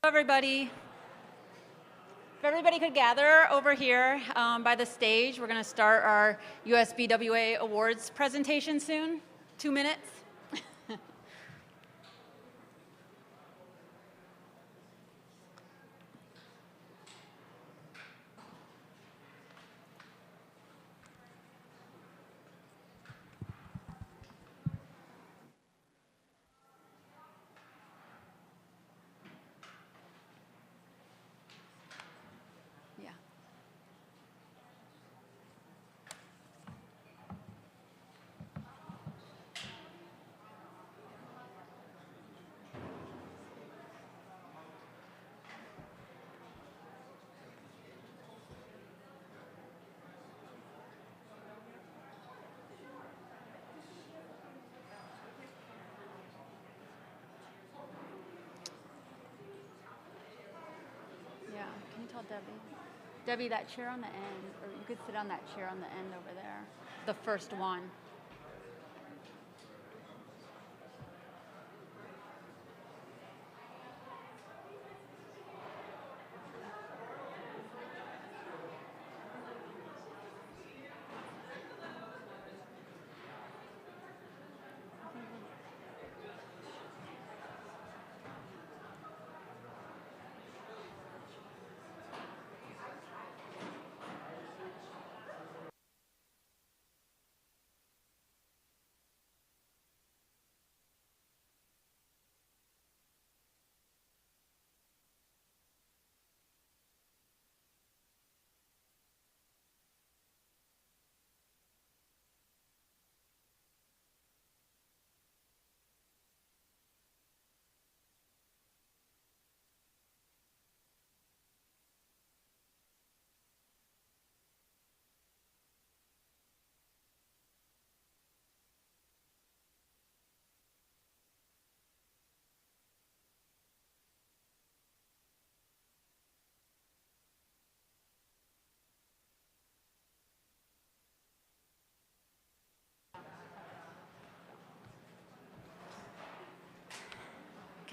Everybody. If everybody could gather over here by the stage, we're going to start our USBWA awards presentation soon. 2 minutes. Can you tell Debbie, that chair on the end, or you could sit on that chair on the end over there, the first one.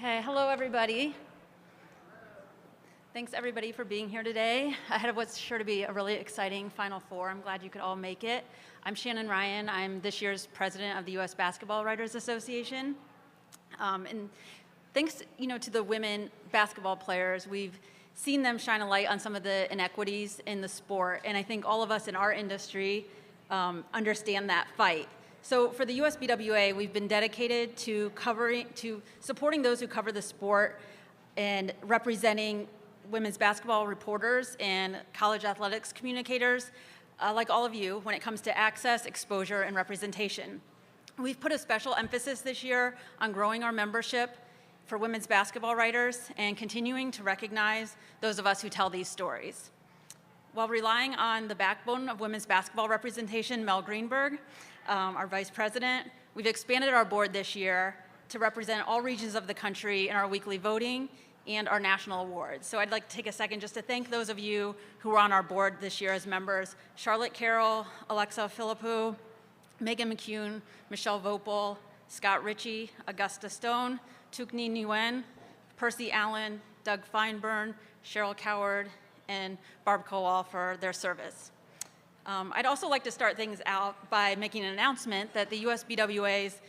Okay, hello everybody. Thanks everybody for being here today ahead of what's sure to be a really exciting Final Four. I'm glad you could all make it. I'm Shannon Ryan. I'm this year's president of the US Basketball Writers Association. And thanks to the women basketball players, we've seen them shine a light on some of the inequities in the sport. And I think all of us in our industry understand that fight. So for the USBWA, we've been dedicated to supporting those who cover the sport and representing women's basketball reporters and college athletics communicators, like all of you, when it comes to access, exposure, and representation. We've put a special emphasis this year on growing our membership for women's basketball writers and continuing to recognize those of us who tell these stories. While relying on the backbone of women's basketball representation, Mel Greenberg, our vice president, we've expanded our board this year to represent all regions of the country in our weekly voting and our national awards. So I'd like to take a second just to thank those of you who were on our board this year as members: Charlotte Carroll, Alexa Philippou, Megan McCune, Michelle Vopel, Scott Ritchie, Augusta Stone, Tukni Nguyen, Percy Allen, Doug Feinburn, Cheryl Coward, and Barb Kowal for their service. I'd also like to start things out by making an announcement that the USBWA's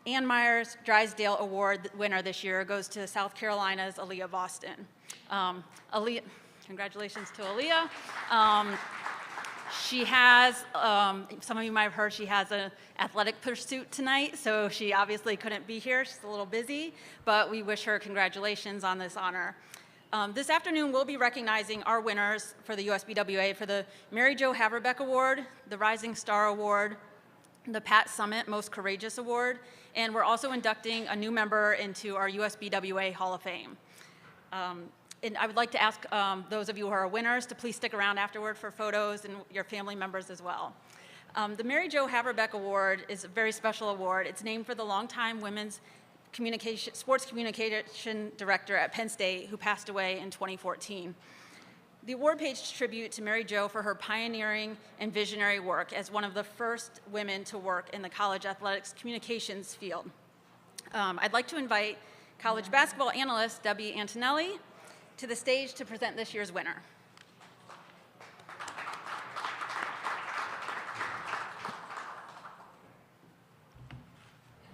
Ann Myers Drysdale Award winner this year goes to South Carolina's Aaliyah Boston. Aaliyah, congratulations to Aaliyah. She has, some of you might have heard, she has an athletic pursuit tonight, so she obviously couldn't be here. She's a little busy, but we wish her congratulations on this honor. This afternoon, we'll be recognizing our winners for the USBWA for the Mary Jo Haverbeck Award, the Rising Star Award, the Pat Summit Most Courageous Award, and we're also inducting a new member into our USBWA Hall of Fame. And I would like to ask those of you who are winners to please stick around afterward for photos, and your family members as well. The Mary Jo Haverbeck Award is a very special award. It's named for the longtime women's sports communication director at Penn State who passed away in 2014. The award pays tribute to Mary Jo for her pioneering and visionary work as one of the first women to work in the college athletics communications field. I'd like to invite college basketball analyst Debbie Antonelli to the stage to present this year's winner.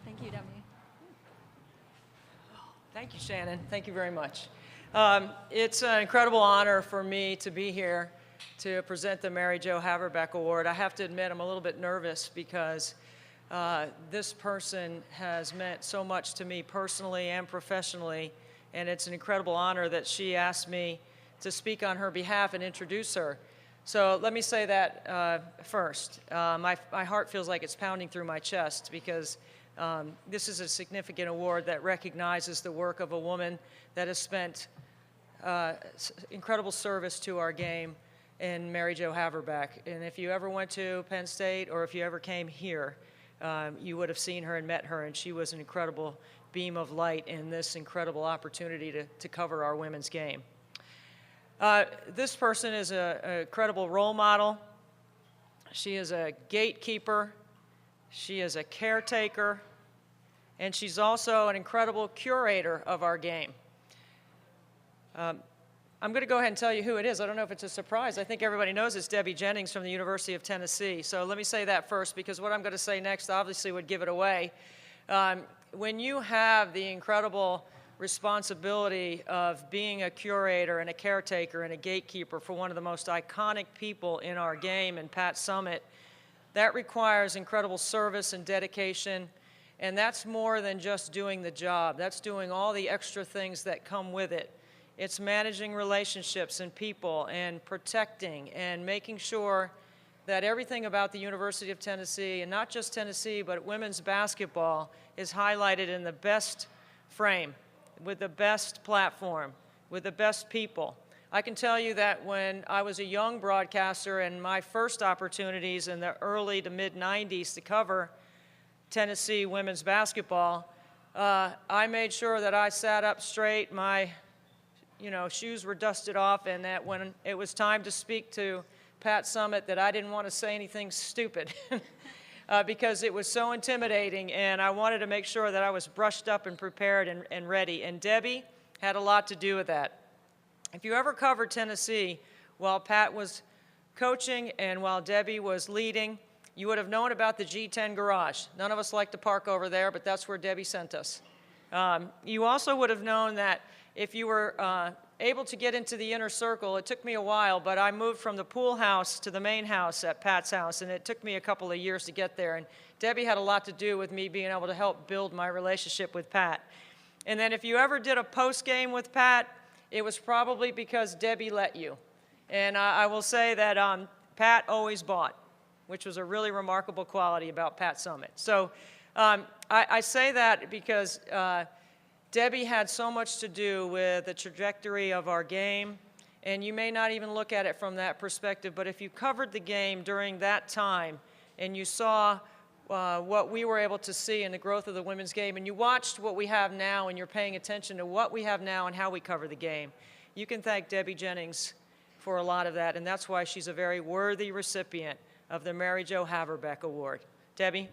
Thank you, Debbie. Thank you, Shannon. Thank you very much. It's an incredible honor for me to be here to present the Mary Jo Haverbeck Award. I have to admit I'm a little bit nervous because this person has meant so much to me personally and professionally, and it's an incredible honor that she asked me to speak on her behalf and introduce her. So let me say that first. My heart feels like it's pounding through my chest because this is a significant award that recognizes the work of a woman that has spent incredible service to our game in Mary Jo Haverbeck. And if you ever went to Penn State or if you ever came here, you would have seen her and met her, and she was an incredible beam of light in this incredible opportunity to cover our women's game. This person is an incredible role model. She is a gatekeeper. She is a caretaker. And she's also an incredible curator of our game. I'm going to go ahead and tell you who it is. I don't know if it's a surprise. I think everybody knows it's Debbie Jennings from the University of Tennessee. So let me say that first, because what I'm going to say next obviously would give it away. When you have the incredible responsibility of being a curator and a caretaker and a gatekeeper for one of the most iconic people in our game, and Pat Summitt, that requires incredible service and dedication, and that's more than just doing the job. That's doing all the extra things that come with it. It's managing relationships and people and protecting and making sure that everything about the University of Tennessee, and not just Tennessee, but women's basketball, is highlighted in the best frame, with the best platform, with the best people. I can tell you that when I was a young broadcaster and my first opportunities in the early to mid-'90s to cover Tennessee women's basketball, I made sure that I sat up straight, my shoes were dusted off, and that when it was time to speak to Pat Summitt, that I didn't want to say anything stupid because it was so intimidating, and I wanted to make sure that I was brushed up and prepared and ready. And Debbie had a lot to do with that. If you ever covered Tennessee while Pat was coaching and while Debbie was leading, you would have known about the G10 garage. None of us like to park over there, but that's where Debbie sent us. You also would have known that if you were able to get into the inner circle, it took me a while, but I moved from the pool house to the main house at Pat's house, and it took me a couple of years to get there. And Debbie had a lot to do with me being able to help build my relationship with Pat. And then if you ever did a post game with Pat, it was probably because Debbie let you. And I will say that Pat always bought, which was a really remarkable quality about Pat Summitt. So I say that because Debbie had so much to do with the trajectory of our game, and you may not even look at it from that perspective, but if you covered the game during that time and you saw what we were able to see in the growth of the women's game, and you watched what we have now and you're paying attention to what we have now and how we cover the game, you can thank Debbie Jennings for a lot of that, and that's why she's a very worthy recipient of the Mary Jo Haverbeck Award. Debbie?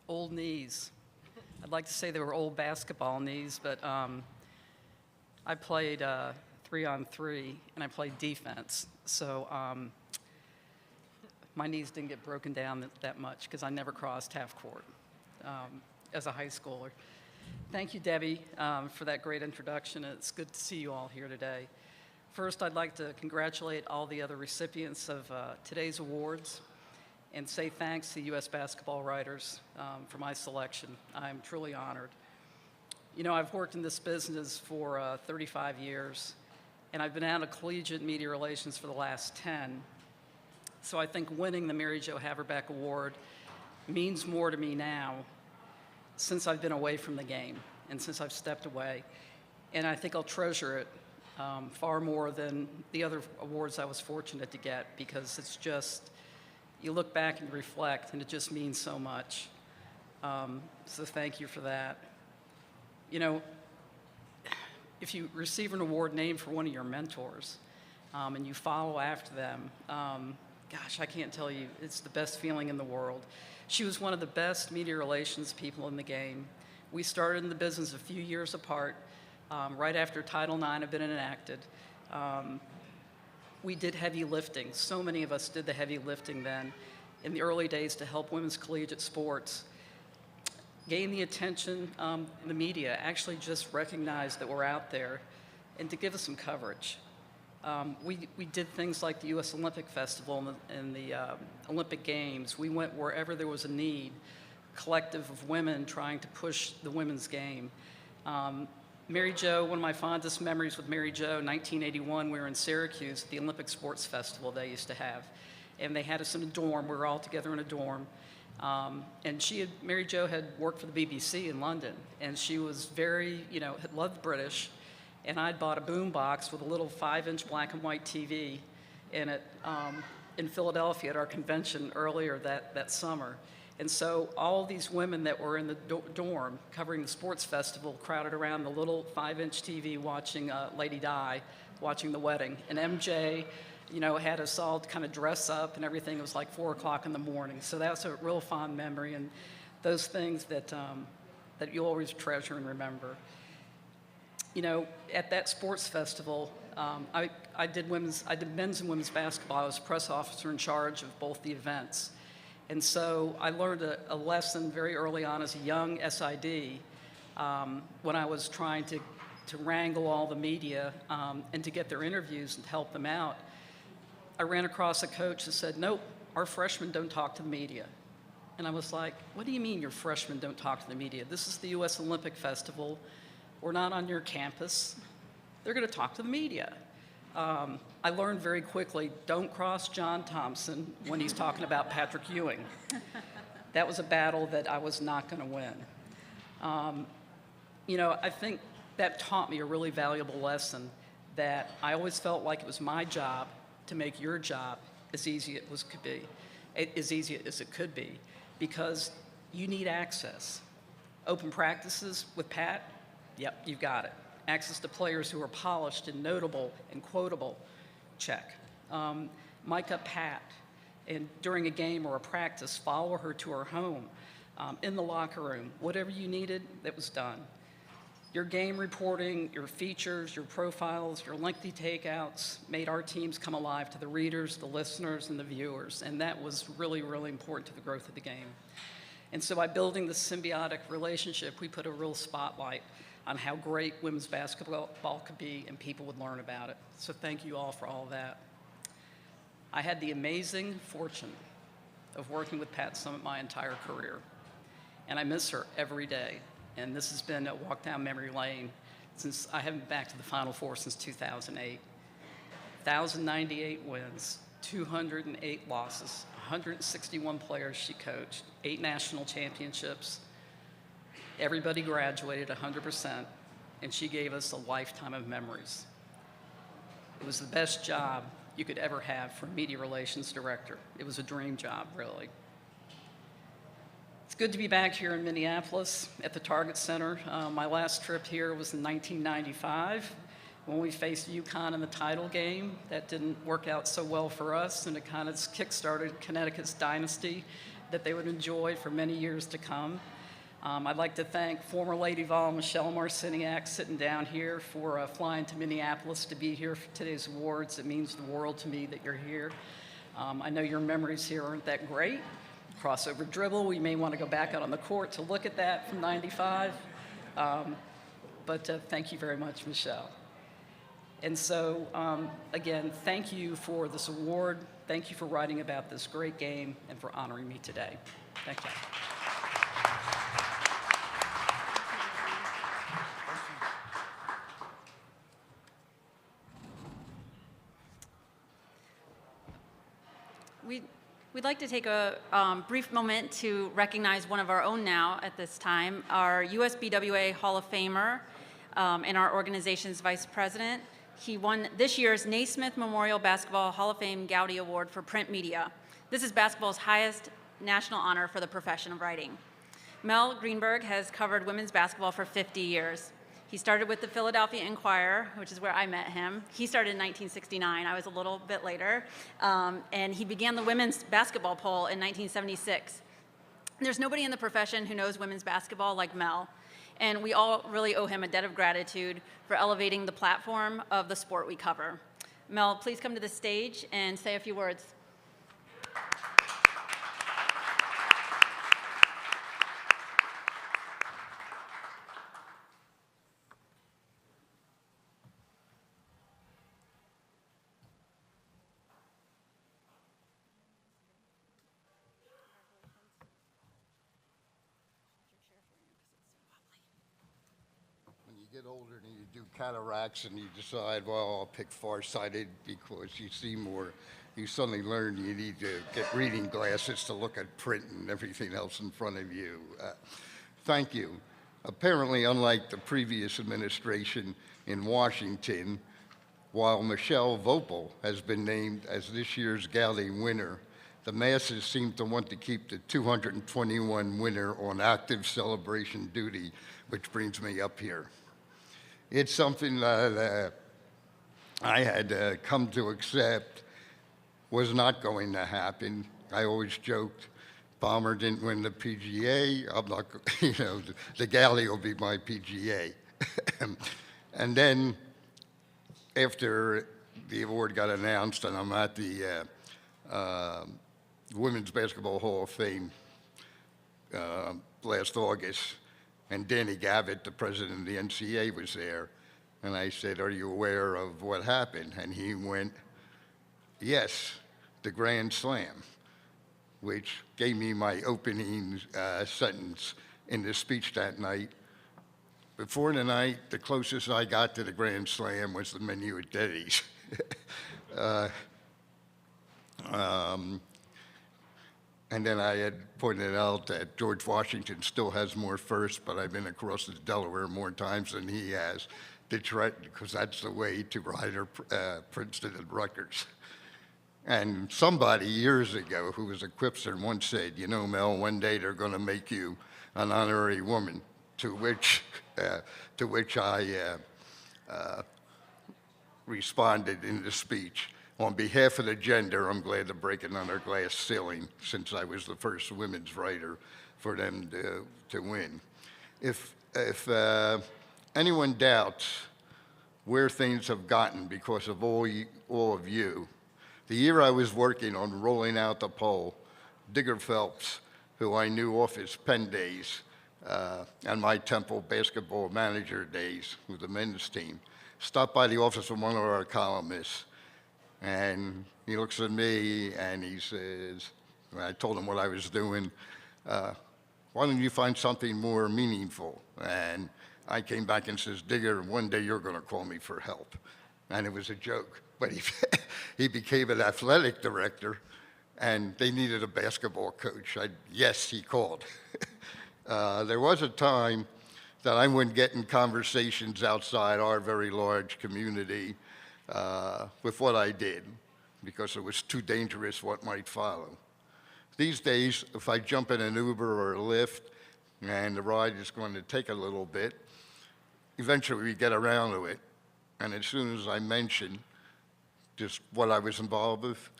Old knees. I'd like to say they were old basketball knees, but I played 3-on-3 and I played defense. So my knees didn't get broken down that much because I never crossed half court as a high schooler. Thank you, Debbie, for that great introduction. It's good to see you all here today. First, I'd like to congratulate all the other recipients of today's awards. and say thanks to U.S. basketball writers for my selection. I'm truly honored. You know, I've worked in this business for 35 years, and I've been out of collegiate media relations for the last 10. So I think winning the Mary Jo Haverbeck Award means more to me now since I've been away from the game and since I've stepped away. And I think I'll treasure it far more than the other awards I was fortunate to get, because it's just, you look back and reflect, and it just means so much. So thank you for that. You know, if you receive an award named for one of your mentors and you follow after them, gosh, I can't tell you, it's the best feeling in the world. She was one of the best media relations people in the game. We started in the business a few years apart, right after Title IX had been enacted. We did heavy lifting. So many of us did the heavy lifting then in the early days to help women's collegiate sports gain the attention in the media, actually just recognize that we're out there, and to give us some coverage. We did things like the U.S. Olympic Festival and the Olympic Games. We went wherever there was a need, collective of women trying to push the women's game. Mary Jo, one of my fondest memories with Mary Jo, 1981, we were in Syracuse at the Olympic Sports Festival they used to have. And they had us in a dorm. We were all together in a dorm. And Mary Jo had worked for the BBC in London. And she was very, had loved British. And I'd bought a boom box with a little 5-inch black and white TV in it in Philadelphia at our convention earlier that summer. And so all these women that were in the dorm covering the sports festival crowded around the little 5-inch TV watching Lady Di, watching the wedding. And MJ, had us all kind of dress up and everything. It was like 4 o'clock in the morning. So that's a real fond memory, and those things that you'll always treasure and remember. At that sports festival, I did men's and women's basketball. I was press officer in charge of both the events. And so I learned a lesson very early on as a young SID when I was trying to wrangle all the media and to get their interviews and help them out. I ran across a coach that said, "Nope, our freshmen don't talk to the media." And I was like, "What do you mean your freshmen don't talk to the media? This is the U.S. Olympic Festival. We're not on your campus. They're going to talk to the media." I learned very quickly, don't cross John Thompson when he's talking about Patrick Ewing. That was a battle that I was not going to win. I think that taught me a really valuable lesson, that I always felt like it was my job to make your job as easy as it could be, because you need access. Open practices with Pat, yep, you've got it. Access to players who are polished and notable and quotable, check. Mic up Pat, and during a game or a practice, follow her to her home, in the locker room. Whatever you needed, that was done. Your game reporting, your features, your profiles, your lengthy takeouts made our teams come alive to the readers, the listeners, and the viewers, and that was really, really important to the growth of the game. And so by building this symbiotic relationship, we put a real spotlight on how great women's basketball could be, and people would learn about it. So thank you all for all of that. I had the amazing fortune of working with Pat Summitt my entire career, and I miss her every day. And this has been a walk down memory lane since I haven't been back to the Final Four since 2008. 1,098 wins, 208 losses, 161 players she coached, 8 national championships. Everybody graduated 100%, and she gave us a lifetime of memories. It was the best job you could ever have for a media relations director. It was a dream job, really. It's good to be back here in Minneapolis at the Target Center. My last trip here was in 1995 when we faced UConn in the title game. That didn't work out so well for us, and it kind of kick-started Connecticut's dynasty that they would enjoy for many years to come. I'd like to thank former Lady Vol Michelle Marciniak sitting down here for flying to Minneapolis to be here for today's awards. It means the world to me that you're here. I know your memories here aren't that great. Crossover dribble, we may want to go back out on the court to look at that from '95. But thank you very much, Michelle. And so, again, thank you for this award. Thank you for writing about this great game and for honoring me today. Thank you. We'd like to take a brief moment to recognize one of our own now at this time, our USBWA Hall of Famer and our organization's vice president. He won this year's Naismith Memorial Basketball Hall of Fame Gowdy Award for print media. This is basketball's highest national honor for the profession of writing. Mel Greenberg has covered women's basketball for 50 years. He started with the Philadelphia Inquirer, which is where I met him. He started in 1969. I was a little bit later. And he began the women's basketball poll in 1976. There's nobody in the profession who knows women's basketball like Mel. And we all really owe him a debt of gratitude for elevating the platform of the sport we cover. Mel, please come to the stage and say a few words. Get older and you do cataracts and you decide, well, I'll pick farsighted because you see more. You suddenly learn you need to get reading glasses to look at print and everything else in front of you. Thank you. Apparently, unlike the previous administration in Washington, while Michelle Vopel has been named as this year's Gowdy winner, the masses seem to want to keep the 221 winner on active celebration duty, which brings me up here. It's something that I had come to accept was not going to happen. I always joked, Bomber didn't win the PGA, I'm not, the Galley will be my PGA. And then after the award got announced and I'm at the Women's Basketball Hall of Fame last August, and Danny Gavitt, the president of the NCAA, was there. And I said, are you aware of what happened? And he went, yes, the Grand Slam, which gave me my opening sentence in the speech that night. Before the night, the closest I got to the Grand Slam was the menu at Denny's. And then I had pointed out that George Washington still has more firsts, but I've been across the Delaware more times than he has, Detroit, because that's the way to Rider, Princeton, and Rutgers. And somebody years ago who was a Quipster once said, you know, Mel, one day they're going to make you an honorary woman, to which I responded in the speech. On behalf of the gender, I'm glad to break another glass ceiling since I was the first women's writer for them to win. If anyone doubts where things have gotten because of all of you, the year I was working on rolling out the poll, Digger Phelps, who I knew off his Penn days and my Temple basketball manager days with the men's team, stopped by the office of one of our columnists. And he looks at me and he says, I told him what I was doing, why don't you find something more meaningful? And I came back and says, Digger, one day you're going to call me for help. And it was a joke. But he became an athletic director and they needed a basketball coach. Yes, he called. There was a time that I wouldn't get in conversations outside our very large community with what I did, because it was too dangerous what might follow. These days, if I jump in an Uber or a Lyft and the ride is going to take a little bit, eventually we get around to it. And as soon as I mention just what I was involved with,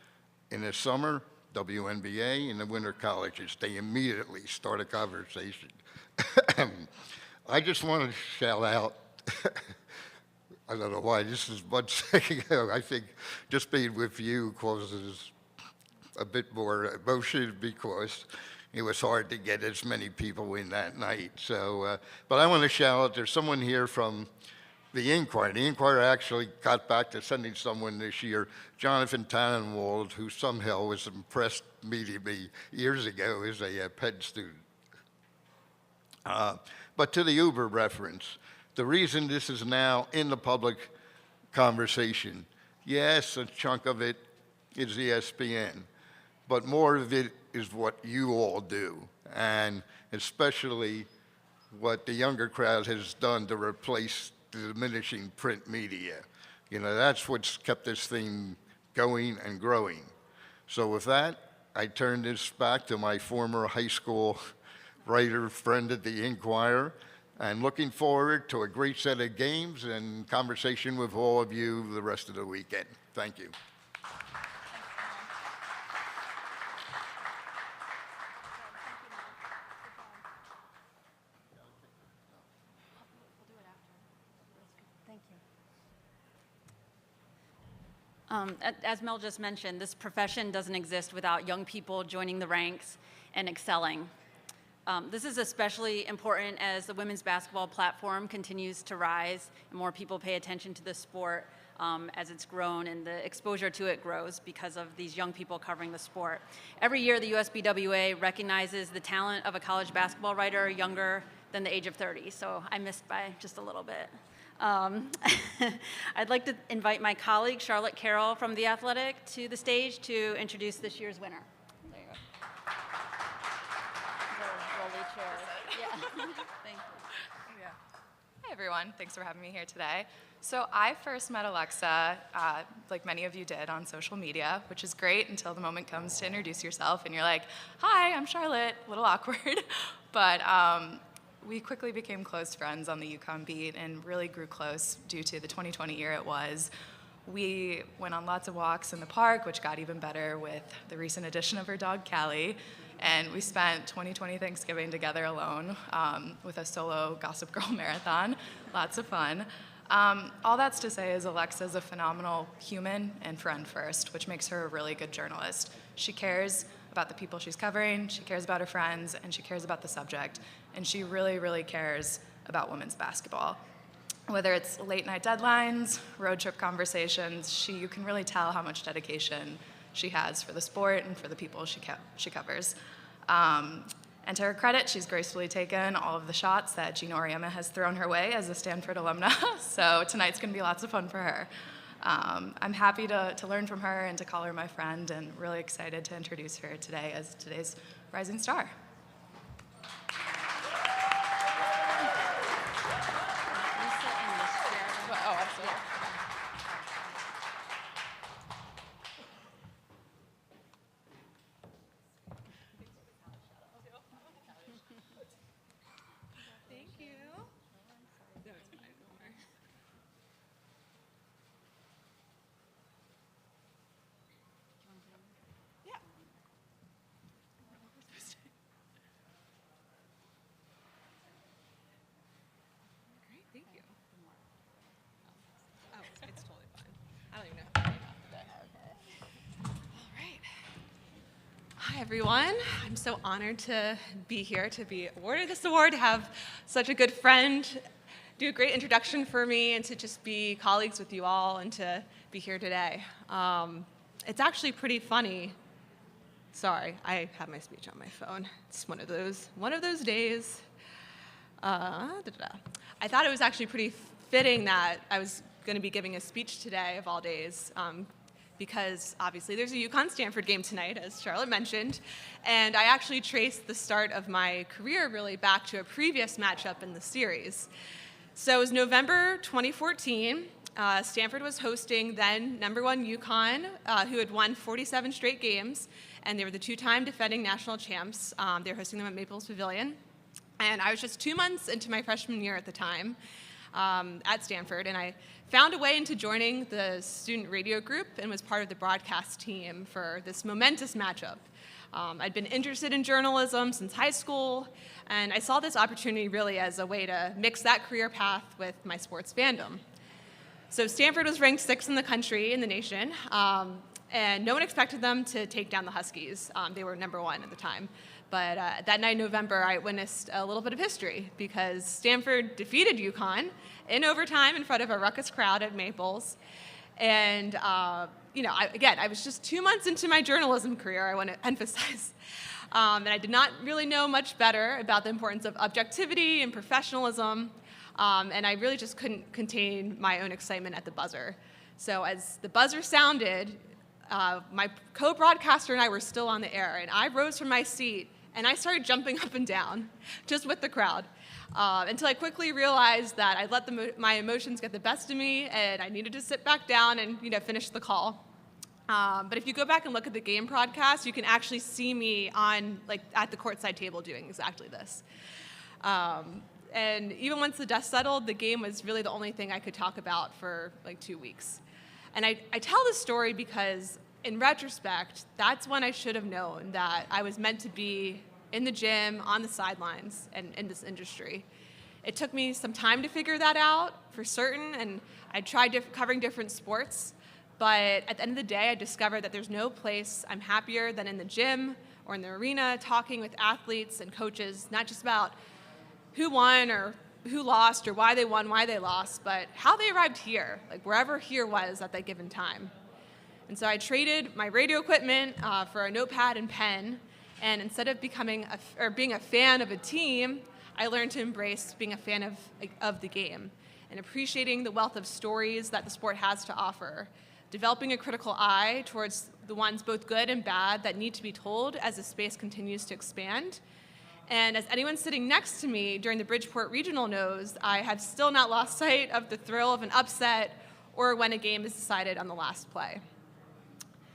in the summer, WNBA, in the winter colleges, they immediately start a conversation. I just want to shout out, I don't know why, this is 1 second ago. I think just being with you causes a bit more emotion because it was hard to get as many people in that night. So, but I want to shout out, there's someone here from the Inquirer. The Inquirer actually got back to sending someone this year, Jonathan Tannenwald, who somehow was impressed meeting me years ago as a Penn student. But to the Uber reference, the reason this is now in the public conversation, yes, a chunk of it is ESPN, but more of it is what you all do, and especially what the younger crowd has done to replace the diminishing print media. You know, that's what's kept this thing going and growing. So with that, I turn this back to my former high school writer friend at the Inquirer, and looking forward to a great set of games and conversation with all of you the rest of the weekend. Thank you. As Mel just mentioned, this profession doesn't exist without young people joining the ranks and excelling. This is especially important as the women's basketball platform continues to rise and more people pay attention to the sport as it's grown and the exposure to it grows because of these young people covering the sport. Every year, the USBWA recognizes the talent of a college basketball writer younger than the age of 30, so I missed by just a little bit. I'd like to invite my colleague, Charlotte Carroll from The Athletic, to the stage to introduce this year's winner. There you go. The rolly chair. Yeah. Thank you. Yeah. Hi, everyone. Thanks for having me here today. So I first met Alexa, like many of you did, on social media, which is great until the moment comes to introduce yourself, and you're like, hi, I'm Charlotte. A little awkward. But we quickly became close friends on the UConn beat and really grew close due to the 2020 year it was. We went on lots of walks in the park, which got even better with the recent addition of her dog, Callie. And we spent 2020 Thanksgiving together alone with a solo Gossip Girl marathon. Lots of fun. All that's to say is Alexa's a phenomenal human and friend first, which makes her a really good journalist. She cares about the people she's covering, she cares about her friends, and she cares about the subject. And she really, really cares about women's basketball. Whether it's late night deadlines, road trip conversations, you can really tell how much dedication she has for the sport and for the people she covers. And to her credit, she's gracefully taken all of the shots that Gina Auriemma has thrown her way as a Stanford alumna, so tonight's gonna be lots of fun for her. I'm happy to learn from her and to call her my friend, and really excited to introduce her today as today's rising star. Oh, absolutely. Thank you. No, it's fine. Don't worry. Yeah. Great, thank you. Oh, it's totally fine. I don't even know how to do that. All right. Hi, everyone. I'm so honored to be here, to be awarded this award, to have such a good friend do a great introduction for me, and to just be colleagues with you all, and to be here today. It's actually pretty funny. Sorry, I have my speech on my phone. It's one of those days. I thought it was actually pretty fitting that I was going to be giving a speech today, of all days, because obviously there's a UConn-Stanford game tonight, as Charlotte mentioned, and I actually traced the start of my career really back to a previous matchup in the series. So it was November 2014. Stanford was hosting then #1 UConn, who had won 47 straight games, and they were the two-time defending national champs. They were hosting them at Maples Pavilion. And I was just 2 months into my freshman year at the time at Stanford, and I found a way into joining the student radio group and was part of the broadcast team for this momentous matchup. I'd been interested in journalism since high school, and I saw this opportunity really as a way to mix that career path with my sports fandom. So Stanford was ranked 6th in the country, in the nation, and no one expected them to take down the Huskies. They were #1 at the time. But that night in November, I witnessed a little bit of history because Stanford defeated UConn in overtime in front of a ruckus crowd at Maples. And, I was just 2 months into my journalism career, I want to emphasize. And I did not really know much better about the importance of objectivity and professionalism. And I really just couldn't contain my own excitement at the buzzer. So as the buzzer sounded, my co-broadcaster and I were still on the air, and I rose from my seat and I started jumping up and down, just with the crowd, until I quickly realized that I let my emotions get the best of me, and I needed to sit back down and finish the call. But if you go back and look at the game broadcast, you can actually see me at the courtside table doing exactly this. And even once the dust settled, the game was really the only thing I could talk about for 2 weeks. And I tell this story because, in retrospect, that's when I should have known that I was meant to be in the gym, on the sidelines, and in this industry. It took me some time to figure that out, for certain, and I tried covering different sports. But at the end of the day, I discovered that there's no place I'm happier than in the gym or in the arena, talking with athletes and coaches, not just about who won or who lost or why they won, why they lost, but how they arrived here, wherever here was at that given time. And so I traded my radio equipment for a notepad and pen, and instead of being a fan of a team, I learned to embrace being a fan of the game and appreciating the wealth of stories that the sport has to offer, developing a critical eye towards the ones both good and bad that need to be told as the space continues to expand. And as anyone sitting next to me during the Bridgeport Regional knows, I have still not lost sight of the thrill of an upset or when a game is decided on the last play.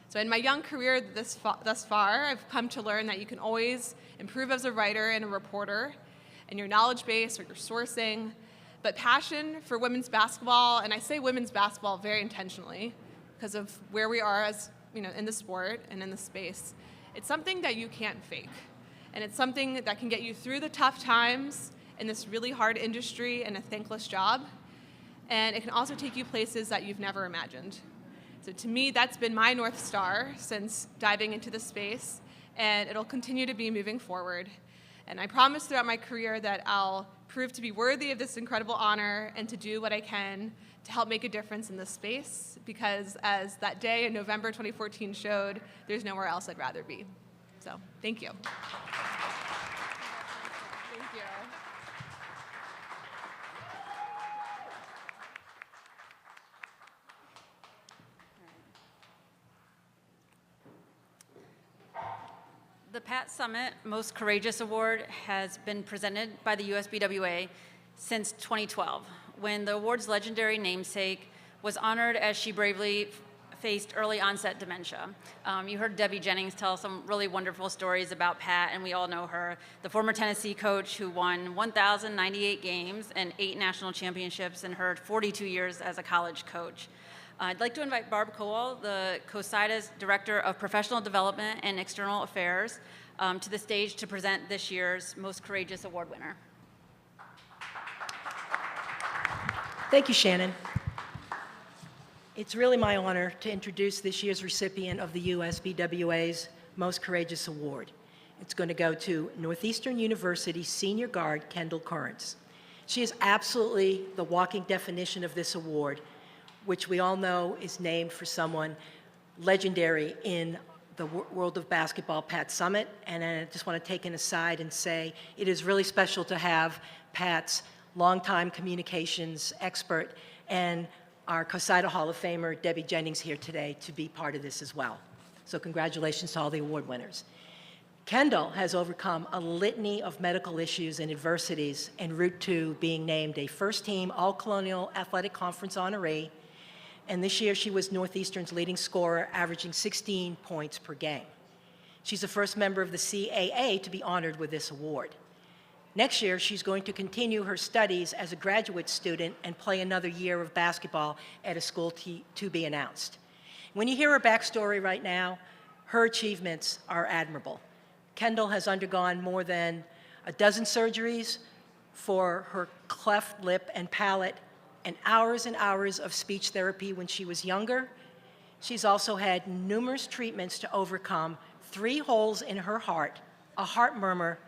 So in my young career thus far, I've come to learn that you can always improve as a writer and a reporter in your knowledge base or your sourcing, but passion for women's basketball, and I say women's basketball very intentionally because of where we are as in the sport and in the space, it's something that you can't fake. And it's something that can get you through the tough times in this really hard industry and a thankless job. And it can also take you places that you've never imagined. So to me, that's been my North Star since diving into the space, and it'll continue to be moving forward. And I promise throughout my career that I'll prove to be worthy of this incredible honor and to do what I can to help make a difference in this space, because as that day in November 2014 showed, there's nowhere else I'd rather be. So, thank you. Thank you. The Pat Summit Most Courageous Award has been presented by the USBWA since 2012, when the award's legendary namesake was honored as she bravely faced early onset dementia. You heard Debbie Jennings tell some really wonderful stories about Pat, and we all know her, the former Tennessee coach who won 1,098 games and 8 national championships in her 42 years as a college coach. I'd like to invite Barb Kowal, the COSIDA's Director of Professional Development and External Affairs, to the stage to present this year's Most Courageous Award winner. Thank you, Shannon. It's really my honor to introduce this year's recipient of the USBWA's Most Courageous Award. It's going to go to Northeastern University senior guard Kendall Currents. She is absolutely the walking definition of this award, which we all know is named for someone legendary in the world of basketball, Pat Summitt. And I just want to take an aside and say it is really special to have Pat's longtime communications expert and our COSIDA Hall of Famer, Debbie Jennings, here today to be part of this as well. So congratulations to all the award winners. Kendall has overcome a litany of medical issues and adversities en route to being named a first-team All-Colonial Athletic Conference honoree, and this year she was Northeastern's leading scorer, averaging 16 points per game. She's the first member of the CAA to be honored with this award. Next year, she's going to continue her studies as a graduate student and play another year of basketball at a school to be announced. When you hear her backstory right now, her achievements are admirable. Kendall has undergone more than a dozen surgeries for her cleft lip and palate and hours of speech therapy when she was younger. She's also had numerous treatments to overcome 3 holes in her heart, a heart murmur,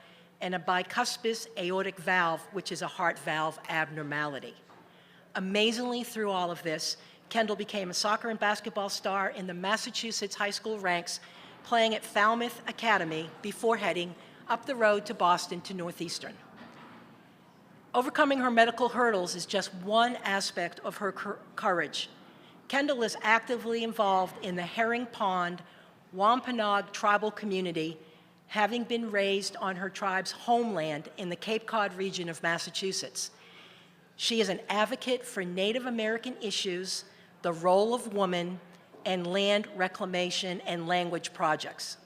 and a bicuspid aortic valve, which is a heart valve abnormality. Amazingly, through all of this, Kendall became a soccer and basketball star in the Massachusetts high school ranks, playing at Falmouth Academy before heading up the road to Boston to Northeastern. Overcoming her medical hurdles is just one aspect of her courage. Kendall is actively involved in the Herring Pond Wampanoag tribal community, having been raised on her tribe's homeland in the Cape Cod region of Massachusetts. She is an advocate for Native American issues, the role of women, and land reclamation and language projects.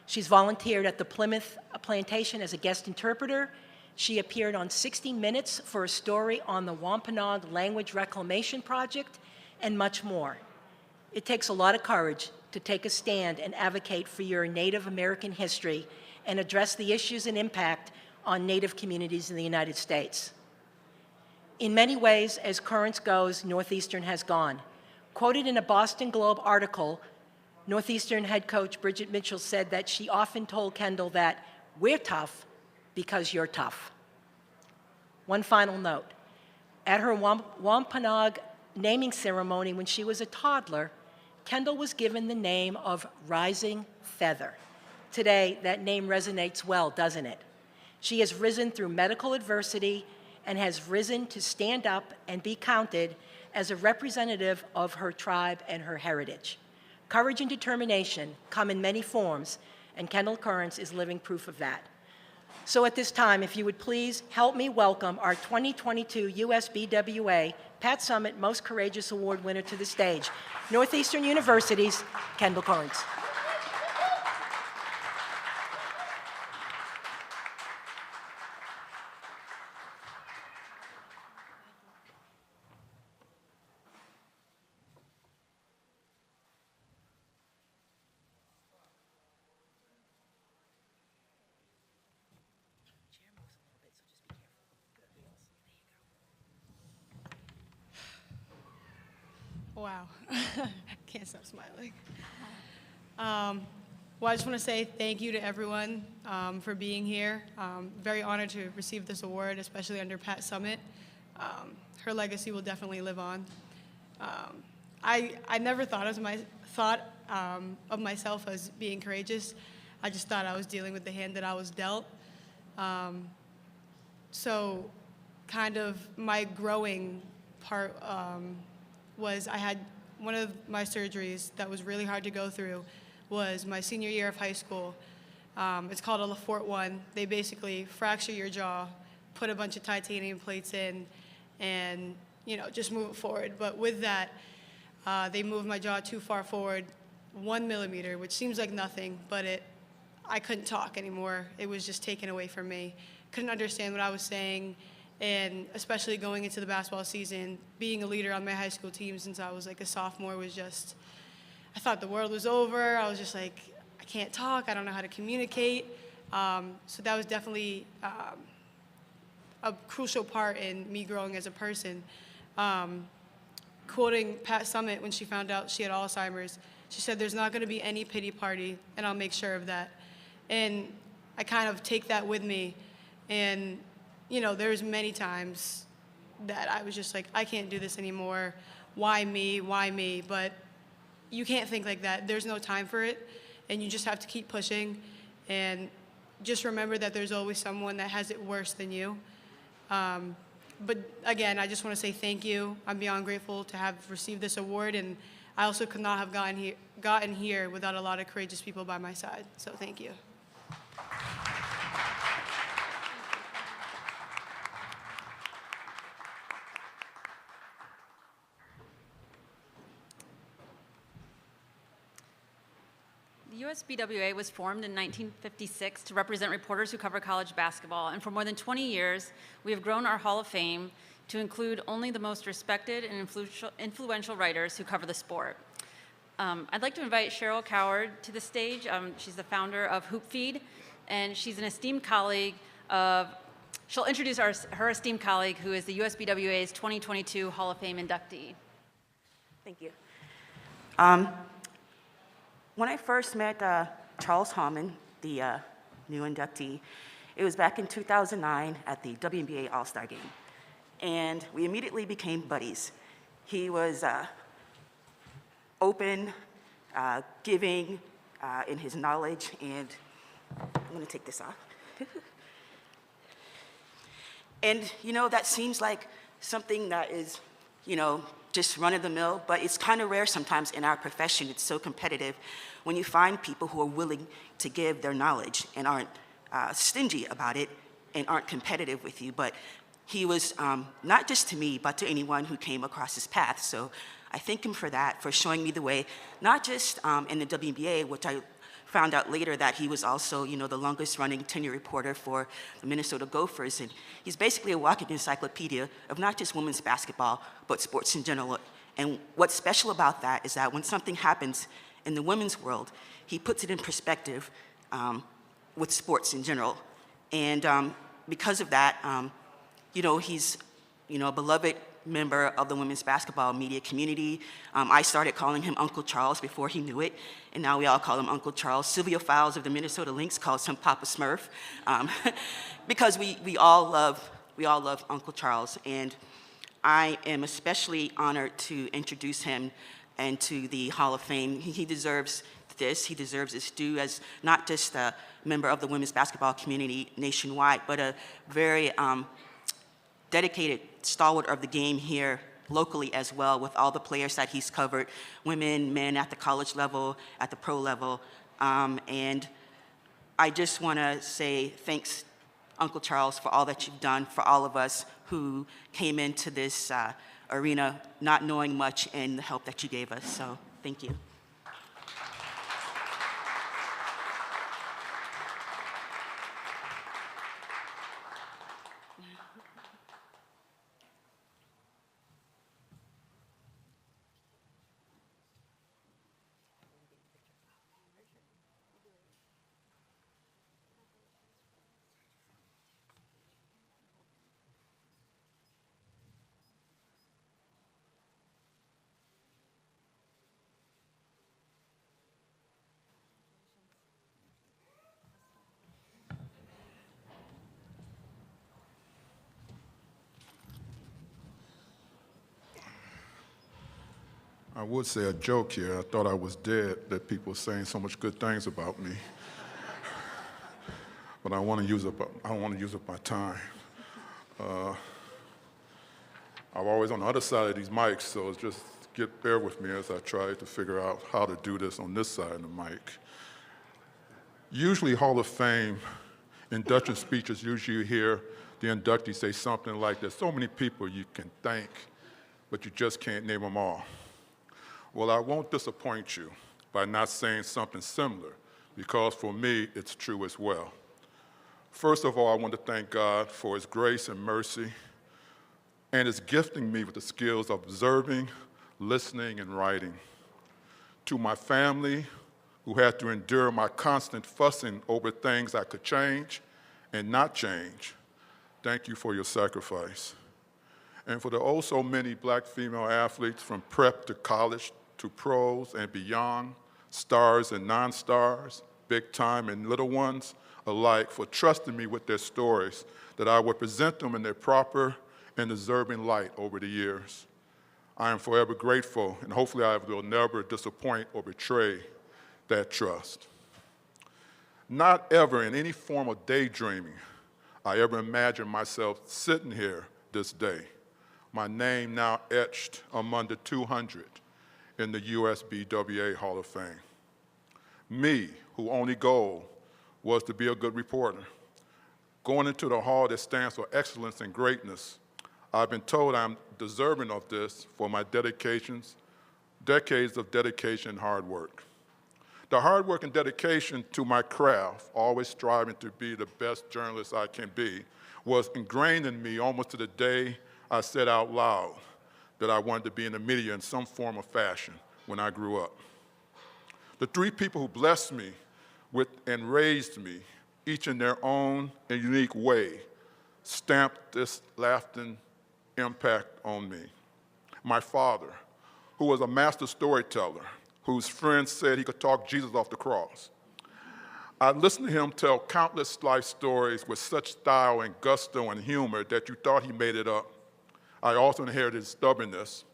She's volunteered at the Plymouth Plantation as a guest interpreter. She appeared on 60 Minutes for a story on the Wampanoag Language Reclamation Project, and much more. It takes a lot of courage to take a stand and advocate for your Native American history and address the issues and impact on Native communities in the United States. In many ways, as currents goes, Northeastern has gone. Quoted in a Boston Globe article, Northeastern head coach Bridget Mitchell said that she often told Kendall that we're tough because you're tough. One final note. At her Wampanoag naming ceremony when she was a toddler, Kendall was given the name of Rising Feather. Today, that name resonates well, doesn't it? She has risen through medical adversity and has risen to stand up and be counted as a representative of her tribe and her heritage. Courage and determination come in many forms, and Kendall Currents is living proof of that. So at this time, if you would please help me welcome our 2022 USBWA Pat Summitt Most Courageous Award winner to the stage, Northeastern University's Kendall Currents. Wow, can't stop smiling. Well, I just want to say thank you to everyone for being here. Very honored to receive this award, especially under Pat Summitt. Her legacy will definitely live on. I never thought of myself as being courageous. I just thought I was dealing with the hand that I was dealt. So kind of my growing part was I had one of my surgeries that was really hard to go through was my senior year of high school. It's called a LaForte 1. They basically fracture your jaw, put a bunch of titanium plates in, and just move it forward. But with that, they moved my jaw too far forward, 1 millimeter, which seems like nothing, but I couldn't talk anymore. It was just taken away from me. Couldn't understand what I was saying. And especially going into the basketball season, being a leader on my high school team since I was like a sophomore was just, I thought the world was over. I was just like, I can't talk. I don't know how to communicate. So that was definitely a crucial part in me growing as a person. Quoting Pat Summitt when she found out she had Alzheimer's, she said, "There's not going to be any pity party, and I'll make sure of that." And I kind of take that with me. And there's many times that I was just like, I can't do this anymore. Why me? Why me? But you can't think like that. There's no time for it. And you just have to keep pushing. And just remember that there's always someone that has it worse than you. But again, I just want to say thank you. I'm beyond grateful to have received this award. And I also could not have gotten here without a lot of courageous people by my side. So thank you. The USBWA was formed in 1956 to represent reporters who cover college basketball, and for more than 20 years, we have grown our Hall of Fame to include only the most respected and influential writers who cover the sport. I'd like to invite Cheryl Coward to the stage. She's the founder of HoopFeed, and she's an esteemed colleague she'll introduce her esteemed colleague, who is the USBWA's 2022 Hall of Fame inductee. Thank you. When I first met Charles Hammond, the new inductee. It was back in 2009 at the WNBA All-Star Game. And we immediately became buddies. He was open, giving in his knowledge, and I'm gonna take this off. And you know, that seems like something that is, you know, just run of the mill, but it's kind of rare sometimes in our profession. It's so competitive when you find people who are willing to give their knowledge and aren't stingy about it and aren't competitive with you. But he was not just to me, but to anyone who came across his path. So I thank him for that, for showing me the way, not just in the WNBA, which I found out later that he was also, you know, the longest running tenure reporter for the Minnesota Gophers. And he's basically a walking encyclopedia of not just women's basketball, but sports in general. And what's special about that is that when something happens in the women's world, he puts it in perspective with sports in general. And because of that, you know, he's, you know, a beloved member of the women's basketball media community. I started calling him Uncle Charles before he knew it, and now we all call him Uncle Charles. Sylvia Fowles of the Minnesota Lynx calls him Papa Smurf, because we all love Uncle Charles. And I am especially honored to introduce him into the Hall of Fame. He deserves this. He deserves his due as not just a member of the women's basketball community nationwide, but a very dedicated stalwart of the game here locally as well, with all the players that he's covered, women, men, at the college level, at the pro level. And I just want to say thanks, Uncle Charles, for all that you've done for all of us who came into this arena not knowing much, and the help that you gave us. So thank you. I would say a joke here. I thought I was dead, that people were saying so much good things about me. But I don't want to use up my time. I'm always on the other side of these mics, so just bear with me as I try to figure out how to do this on this side of the mic. Usually Hall of Fame induction speeches, usually you hear the inductee say something like, there's so many people you can thank, but you just can't name them all. Well, I won't disappoint you by not saying something similar, because for me, it's true as well. First of all, I want to thank God for his grace and mercy and his gifting me with the skills of observing, listening, and writing. To my family, who had to endure my constant fussing over things I could change and not change, thank you for your sacrifice. And for the oh so many black female athletes from prep to college to pros and beyond, stars and non-stars, big time and little ones alike, for trusting me with their stories, that I would present them in their proper and deserving light over the years. I am forever grateful, and hopefully I will never disappoint or betray that trust. Not ever in any form of daydreaming I ever imagined myself sitting here this day, my name now etched among the 200 in the USBWA Hall of Fame. Me, whose only goal was to be a good reporter. Going into the hall that stands for excellence and greatness, I've been told I'm deserving of this for my decades of dedication and hard work. The hard work and dedication to my craft, always striving to be the best journalist I can be, was ingrained in me almost to the day I said out loud that I wanted to be in the media in some form or fashion when I grew up. The three people who blessed me with and raised me, each in their own and unique way, stamped this lasting impact on me. My father, who was a master storyteller, whose friends said he could talk Jesus off the cross. I listened to him tell countless life stories with such style and gusto and humor that you thought he made it up. I also inherited his stubbornness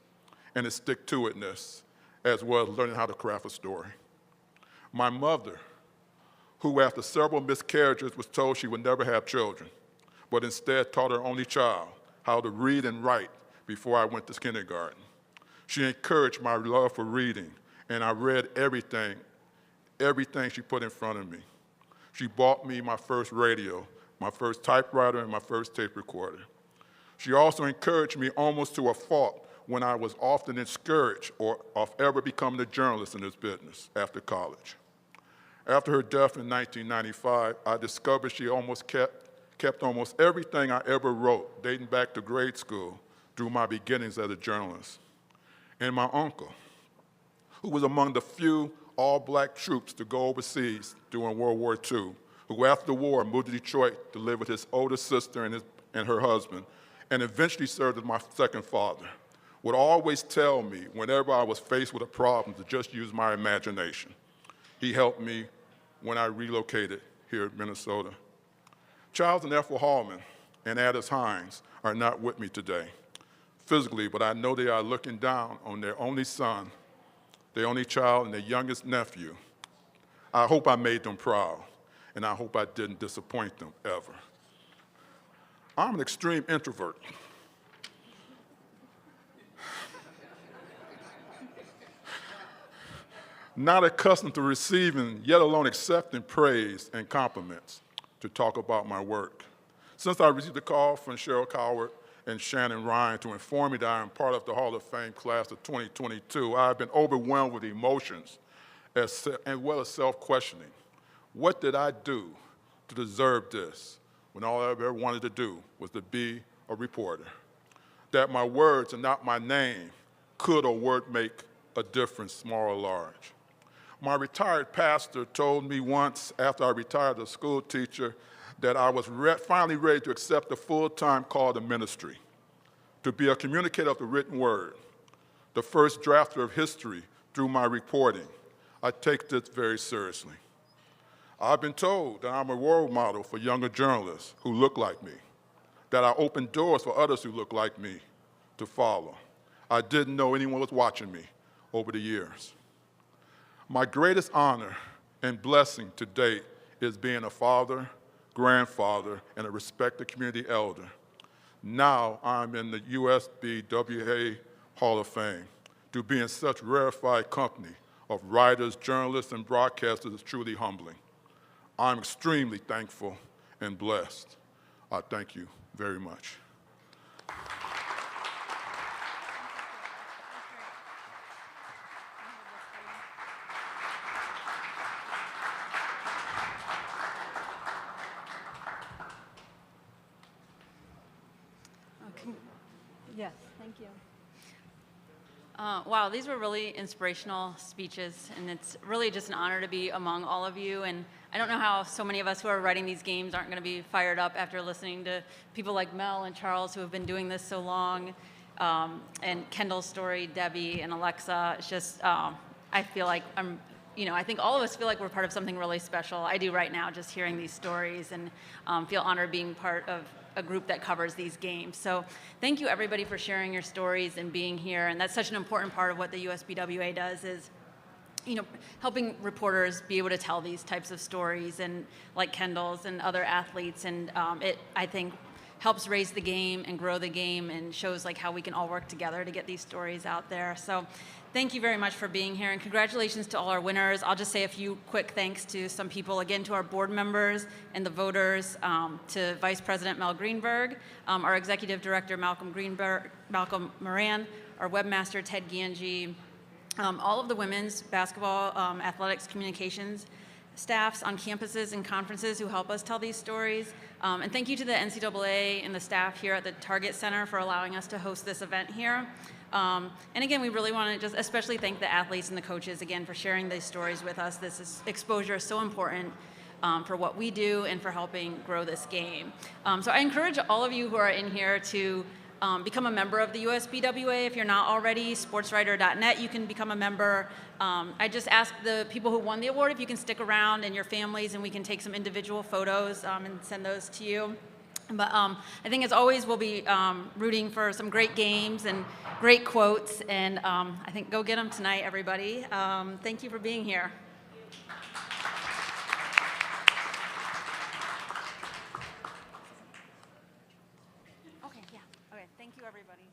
and his stick-to-itness, as well as learning how to craft a story. My mother, who after several miscarriages was told she would never have children, but instead taught her only child how to read and write before I went to kindergarten. She encouraged my love for reading, and I read everything she put in front of me. She bought me my first radio, my first typewriter, and my first tape recorder. She also encouraged me almost to a fault when I was often discouraged of ever becoming a journalist in this business after college. After her death in 1995, I discovered she almost kept almost everything I ever wrote, dating back to grade school, through my beginnings as a journalist. And my uncle, who was among the few all-black troops to go overseas during World War II, who after the war moved to Detroit to live with his older sister and her husband, and eventually served as my second father, would always tell me whenever I was faced with a problem to just use my imagination. He helped me when I relocated here in Minnesota. Charles and Ethel Hallman and Addis Hines are not with me today physically, but I know they are looking down on their only son, their only child, and their youngest nephew. I hope I made them proud, and I hope I didn't disappoint them ever. I'm an extreme introvert. Not accustomed to receiving, yet alone accepting praise and compliments to talk about my work. Since I received a call from Cheryl Coward and Shannon Ryan to inform me that I am part of the Hall of Fame class of 2022, I have been overwhelmed with emotions as well as self-questioning. What did I do to deserve this when all I ever wanted to do was to be a reporter? That my words and not my name could or would make a difference, small or large. My retired pastor told me once after I retired as a school teacher that I was finally ready to accept the full-time call to ministry, to be a communicator of the written word, the first drafter of history through my reporting. I take this very seriously. I've been told that I'm a role model for younger journalists who look like me, that I open doors for others who look like me to follow. I didn't know anyone was watching me over the years. My greatest honor and blessing to date is being a father, grandfather, and a respected community elder. Now I'm in the USBWA Hall of Fame. To be in such rarefied company of writers, journalists, and broadcasters is truly humbling. I'm extremely thankful and blessed. I thank you very much. Yes, thank you. Wow, these were really inspirational speeches, and it's really just an honor to be among all of you. And I don't know how so many of us who are writing these games aren't going to be fired up after listening to people like Mel and Charles who have been doing this so long, and Kendall's story, Debbie and Alexa. It's just, I feel like I think all of us feel like we're part of something really special. I do right now, just hearing these stories, and feel honored being part of a group that covers these games. So thank you everybody for sharing your stories and being here. And that's such an important part of what the USBWA does is, helping reporters be able to tell these types of stories, and like Kendall's and other athletes. And it, I think, helps raise the game and grow the game, and shows like how we can all work together to get these stories out there. So thank you very much for being here, and congratulations to all our winners. I'll just say a few quick thanks to some people, again, to our board members and the voters, to Vice President Mel Greenberg, our Executive Director Malcolm Moran, our webmaster Ted Ganji, all of the women's basketball, athletics, communications staffs on campuses and conferences who help us tell these stories. And thank you to the NCAA and the staff here at the Target Center for allowing us to host this event here. And again, we really want to just especially thank the athletes and the coaches, again, for sharing these stories with us. Exposure is so important for what we do and for helping grow this game. So I encourage all of you who are in here to become a member of the USBWA. If you're not already, sportswriter.net, you can become a member. I just ask the people who won the award if you can stick around and your families, and we can take some individual photos and send those to you. But I think as always, we'll be rooting for some great games and great quotes, and I think go get them tonight, everybody. Thank you for being here. Okay, yeah. Okay, thank you, everybody.